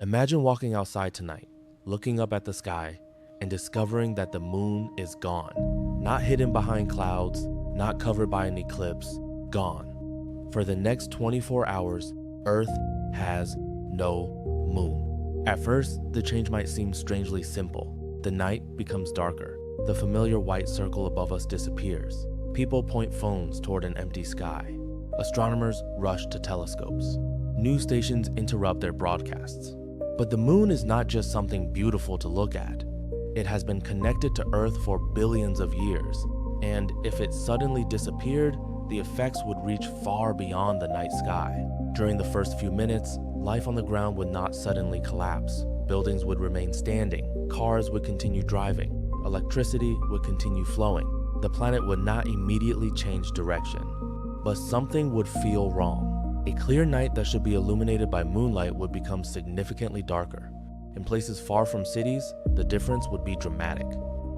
Imagine walking outside tonight, looking up at the sky, and discovering that the moon is gone. Not hidden behind clouds, not covered by an eclipse, gone. For the next 24 hours, Earth has no moon. At first, the change might seem strangely simple. The night becomes darker. The familiar white circle above us disappears. People point phones toward an empty sky. Astronomers rush to telescopes. News stations interrupt their broadcasts. But the moon is not just something beautiful to look at. It has been connected to Earth for billions of years, and if it suddenly disappeared, the effects would reach far beyond the night sky. During the first few minutes, life on the ground would not suddenly collapse. Buildings would remain standing, cars would continue driving, electricity would continue flowing. The planet would not immediately change direction, but something would feel wrong. A clear night that should be illuminated by moonlight would become significantly darker. In places far from cities, the difference would be dramatic.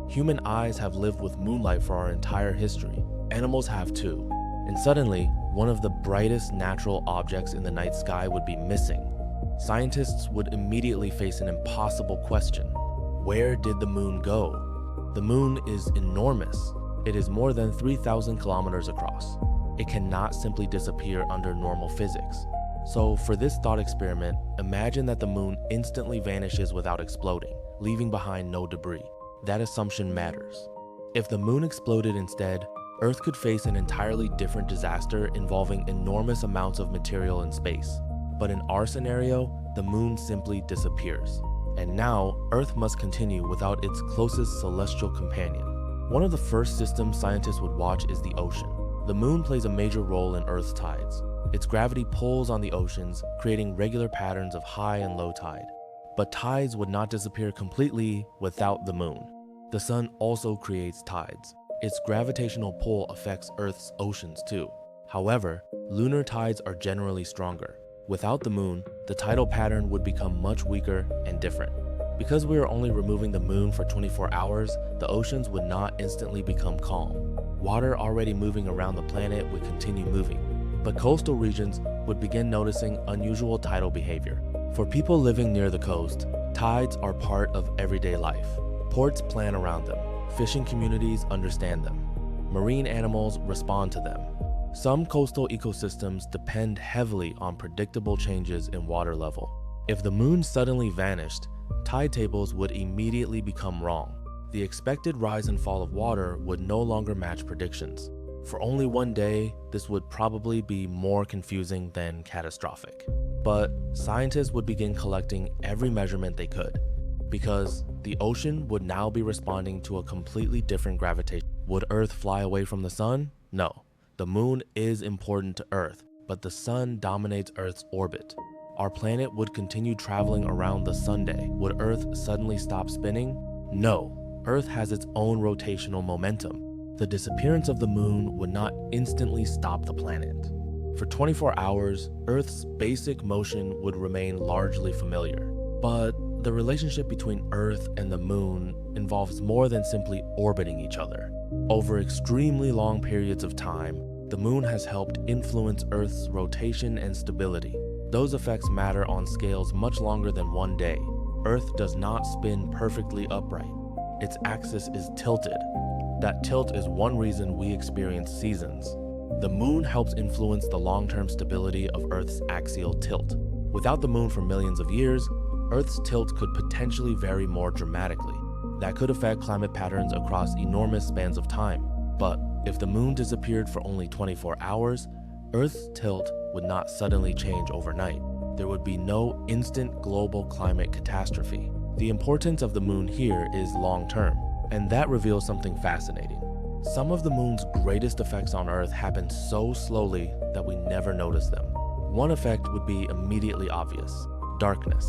Human eyes have lived with moonlight for our entire history. Animals have too. And suddenly, one of the brightest natural objects in the night sky would be missing. Scientists would immediately face an impossible question. Where did the moon go? The moon is enormous. It is more than 3,000 kilometers across. It cannot simply disappear under normal physics. So for this thought experiment, imagine that the moon instantly vanishes without exploding, leaving behind no debris. That assumption matters. If the moon exploded instead, Earth could face an entirely different disaster involving enormous amounts of material in space. But in our scenario, the moon simply disappears. And now, Earth must continue without its closest celestial companion. One of the first systems scientists would watch is the ocean. The moon plays a major role in Earth's tides. Its gravity pulls on the oceans, creating regular patterns of high and low tide. But tides would not disappear completely without the moon. The sun also creates tides. Its gravitational pull affects Earth's oceans too. However, lunar tides are generally stronger. Without the moon, the tidal pattern would become much weaker and different. Because we are only removing the moon for 24 hours, the oceans would not instantly become calm. Water already moving around the planet would continue moving. But coastal regions would begin noticing unusual tidal behavior. For people living near the coast, tides are part of everyday life. Ports plan around them. Fishing communities understand them. Marine animals respond to them. Some coastal ecosystems depend heavily on predictable changes in water level. If the moon suddenly vanished, tide tables would immediately become wrong. The expected rise and fall of water would no longer match predictions. For only one day, this would probably be more confusing than catastrophic. But scientists would begin collecting every measurement they could, because the ocean would now be responding to a completely different gravitation. Would Earth fly away from the sun? No. The moon is important to Earth, but the sun dominates Earth's orbit. Our planet would continue traveling around the Sunday. Would Earth suddenly stop spinning? No. Earth has its own rotational momentum. The disappearance of the moon would not instantly stop the planet. For 24 hours, Earth's basic motion would remain largely familiar. But the relationship between Earth and the moon involves more than simply orbiting each other. Over extremely long periods of time, the moon has helped influence Earth's rotation and stability. Those effects matter on scales much longer than one day. Earth does not spin perfectly upright. Its axis is tilted. That tilt is one reason we experience seasons. The moon helps influence the long-term stability of Earth's axial tilt. Without the moon for millions of years, Earth's tilt could potentially vary more dramatically. That could affect climate patterns across enormous spans of time. But if the moon disappeared for only 24 hours, Earth's tilt would not suddenly change overnight. There would be no instant global climate catastrophe. The importance of the moon here is long-term, and that reveals something fascinating. Some of the moon's greatest effects on Earth happen so slowly that we never notice them. One effect would be immediately obvious: darkness.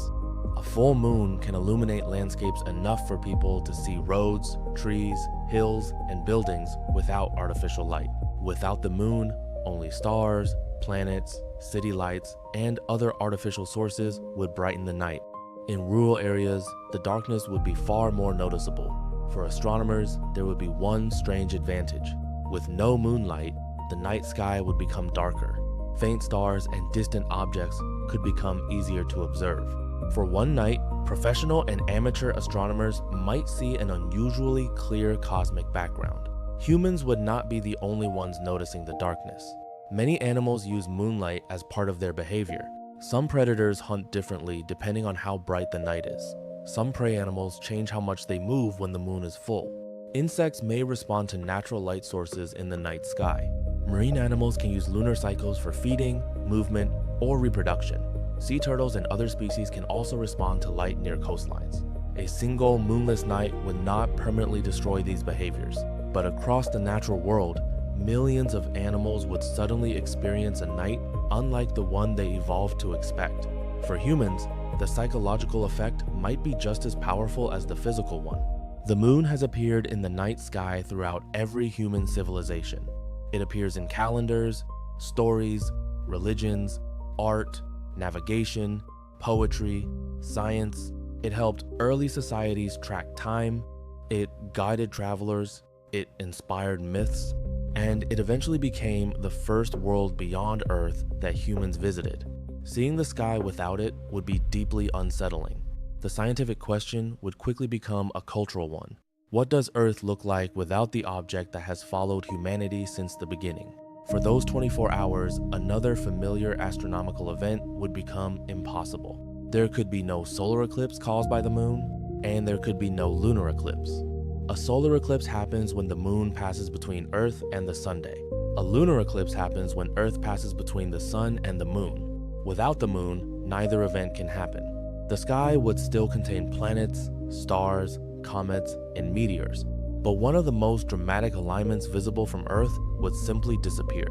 A full moon can illuminate landscapes enough for people to see roads, trees, hills, and buildings without artificial light. Without the moon, only stars, planets, city lights, and other artificial sources would brighten the night. In rural areas, the darkness would be far more noticeable. For astronomers, there would be one strange advantage. With no moonlight, the night sky would become darker. Faint stars and distant objects could become easier to observe. For one night, professional and amateur astronomers might see an unusually clear cosmic background. Humans would not be the only ones noticing the darkness. Many animals use moonlight as part of their behavior. Some predators hunt differently depending on how bright the night is. Some prey animals change how much they move when the moon is full. Insects may respond to natural light sources in the night sky. Marine animals can use lunar cycles for feeding, movement, or reproduction. Sea turtles and other species can also respond to light near coastlines. A single moonless night would not permanently destroy these behaviors, but across the natural world, millions of animals would suddenly experience a night unlike the one they evolved to expect. For humans, the psychological effect might be just as powerful as the physical one. The moon has appeared in the night sky throughout every human civilization. It appears in calendars, stories, religions, art, navigation, poetry, science. It helped early societies track time, it guided travelers, it inspired myths, and it eventually became the first world beyond Earth that humans visited. Seeing the sky without it would be deeply unsettling. The scientific question would quickly become a cultural one. What does Earth look like without the object that has followed humanity since the beginning? For those 24 hours, another familiar astronomical event would become impossible. There could be no solar eclipse caused by the moon, and there could be no lunar eclipse. A solar eclipse happens when the moon passes between Earth and the Sunday. A lunar eclipse happens when Earth passes between the sun and the moon. Without the moon, neither event can happen. The sky would still contain planets, stars, comets, and meteors, but one of the most dramatic alignments visible from Earth would simply disappear.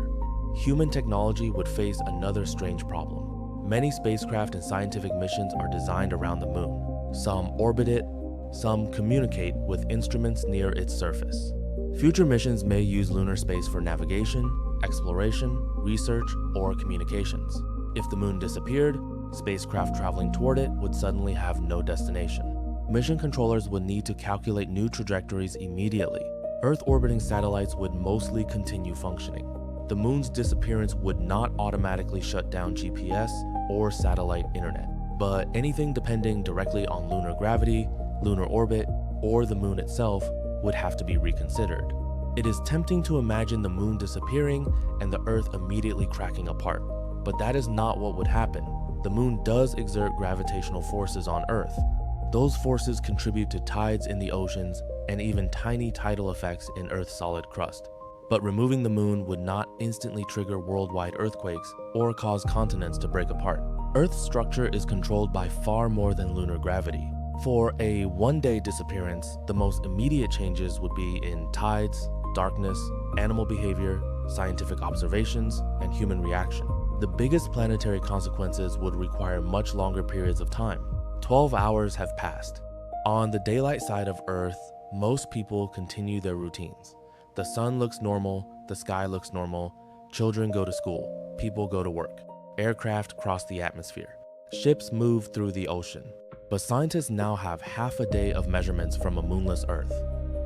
Human technology would face another strange problem. Many spacecraft and scientific missions are designed around the moon. Some orbit it, some communicate with instruments near its surface. Future missions may use lunar space for navigation, exploration, research, or communications. If the moon disappeared, spacecraft traveling toward it would suddenly have no destination. Mission controllers would need to calculate new trajectories immediately. Earth-orbiting satellites would mostly continue functioning. The moon's disappearance would not automatically shut down GPS or satellite internet, but anything depending directly on lunar gravity, lunar orbit, or the moon itself would have to be reconsidered. It is tempting to imagine the moon disappearing and the Earth immediately cracking apart, but that is not what would happen. The moon does exert gravitational forces on Earth. Those forces contribute to tides in the oceans and even tiny tidal effects in Earth's solid crust. But removing the moon would not instantly trigger worldwide earthquakes or cause continents to break apart. Earth's structure is controlled by far more than lunar gravity. For a one-day disappearance, the most immediate changes would be in tides, darkness, animal behavior, scientific observations, and human reaction. The biggest planetary consequences would require much longer periods of time. 12 hours have passed. On the daylight side of Earth, most people continue their routines. The sun looks normal, the sky looks normal, children go to school, people go to work, aircraft cross the atmosphere, ships move through the ocean. But scientists now have half a day of measurements from a moonless Earth.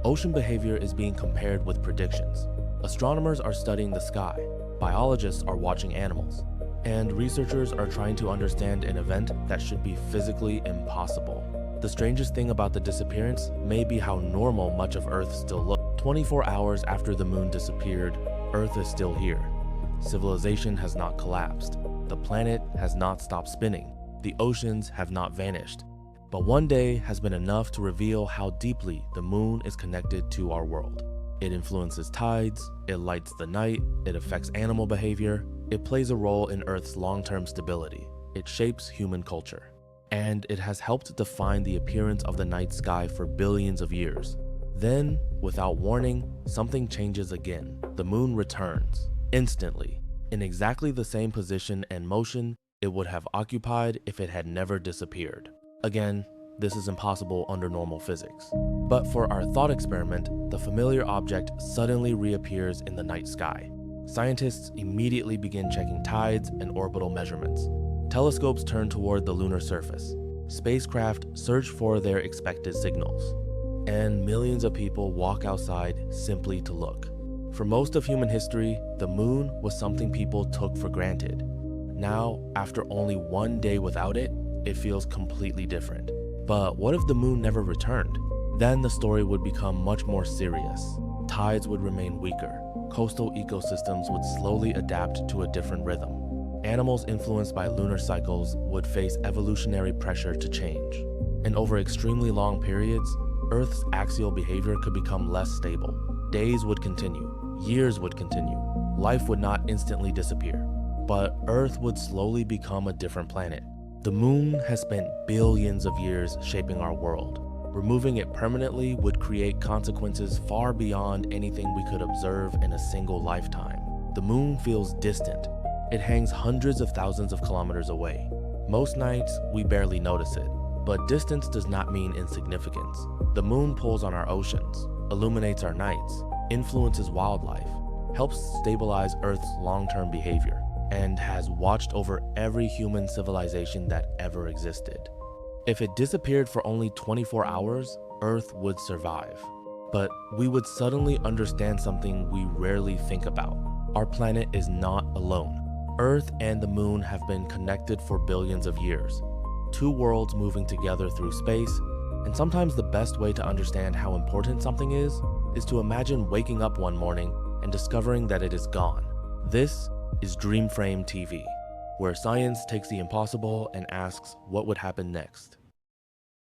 Ocean behavior is being compared with predictions. Astronomers are studying the sky, biologists are watching animals, and researchers are trying to understand an event that should be physically impossible. The strangest thing about the disappearance may be how normal much of Earth still looks. 24 hours after the moon disappeared, Earth is still here. Civilization has not collapsed. The planet has not stopped spinning. The oceans have not vanished. But one day has been enough to reveal how deeply the moon is connected to our world. It influences tides, it lights the night, it affects animal behavior, it plays a role in Earth's long-term stability, it shapes human culture, and it has helped define the appearance of the night sky for billions of years. Then, without warning, something changes again. The moon returns, instantly, in exactly the same position and motion it would have occupied if it had never disappeared. Again, this is impossible under normal physics. But for our thought experiment, the familiar object suddenly reappears in the night sky. Scientists immediately begin checking tides and orbital measurements. Telescopes turn toward the lunar surface. Spacecraft search for their expected signals. And millions of people walk outside simply to look. For most of human history, the moon was something people took for granted. Now, after only one day without it, it feels completely different. But what if the moon never returned? Then the story would become much more serious. Tides would remain weaker. Coastal ecosystems would slowly adapt to a different rhythm. Animals influenced by lunar cycles would face evolutionary pressure to change. And over extremely long periods, Earth's axial behavior could become less stable. Days would continue, years would continue. Life would not instantly disappear, but Earth would slowly become a different planet. The moon has spent billions of years shaping our world. Removing it permanently would create consequences far beyond anything we could observe in a single lifetime. The moon feels distant. It hangs hundreds of thousands of kilometers away. Most nights, we barely notice it, but distance does not mean insignificance. The moon pulls on our oceans, illuminates our nights, influences wildlife, helps stabilize Earth's long-term behavior, and has watched over every human civilization that ever existed. If it disappeared for only 24 hours, Earth would survive. But we would suddenly understand something we rarely think about. Our planet is not alone. Earth and the moon have been connected for billions of years. Two worlds moving together through space, and sometimes the best way to understand how important something is to imagine waking up one morning and discovering that it is gone. This is Dreamframe TV, where science takes the impossible and asks what would happen next.